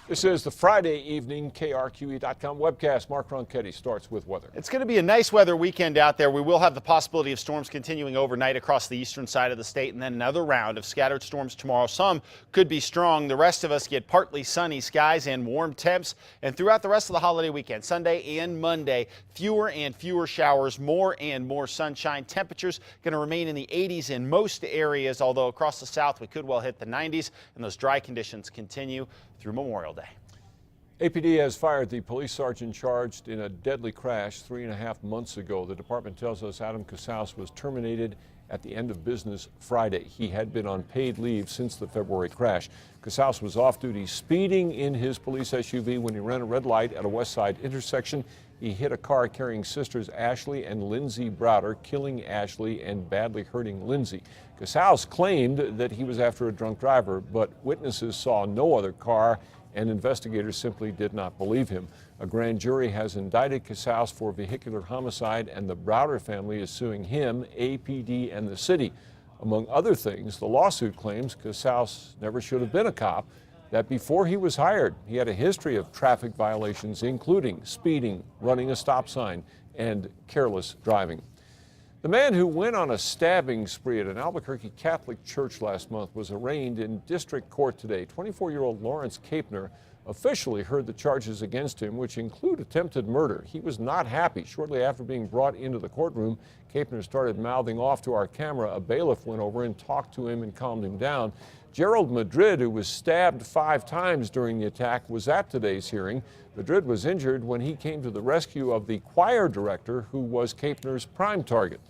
This is the Friday evening KRQE.com webcast. Mark Ronchetti starts with weather. It's going to be a nice weather weekend out there. We will have the possibility of storms continuing overnight across the eastern side of the state, and then another round of scattered storms tomorrow. Some could be strong. The rest of us get partly sunny skies and warm temps. And throughout the rest of the holiday weekend, Sunday and Monday, fewer and fewer showers, more and more sunshine. Temperatures going to remain in the 80s in most areas, although across the south we could well hit the 90s, and those dry conditions continue through Memorial Day. APD has fired the police sergeant charged in a deadly crash 3.5 months ago. The department tells us Adam Casals was terminated at the end of business Friday. He had been on paid leave since the February crash. Casals was off duty speeding in his police SUV when he ran a red light at a West Side intersection. He hit a car carrying sisters Ashley and Lindsay Browder, killing Ashley and badly hurting Lindsay. Casals claimed that he was after a drunk driver, but witnesses saw no other car and investigators simply did not believe him. A grand jury has indicted Casals for vehicular homicide, and the Browder family is suing him, APD, and the city. Among other things, the lawsuit claims Casals never should have been a cop, that before he was hired, he had a history of traffic violations, including speeding, running a stop sign, and careless driving. The man who went on a stabbing spree at an Albuquerque Catholic church last month was arraigned in district court today. 24-year-old Lawrence Kapner officially heard the charges against him, which include attempted murder. He was not happy. Shortly after being brought into the courtroom, Kapner started mouthing off to our camera. A bailiff went over and talked to him and calmed him down. Gerald Madrid, who was stabbed 5 times during the attack, was at today's hearing. Madrid was injured when he came to the rescue of the choir director, who was Kapner's prime target.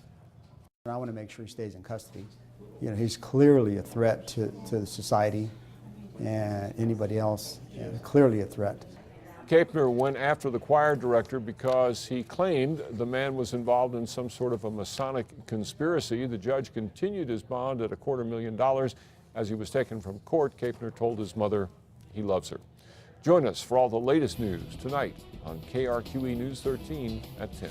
I want to make sure he stays in custody. You know, he's clearly a threat to society and anybody else, clearly a threat. Kapner went after the choir director because he claimed the man was involved in some sort of a Masonic conspiracy. The judge continued his bond at $250,000. As he was taken from court, Kapner told his mother he loves her. Join us for all the latest news tonight on KRQE News 13 at 10.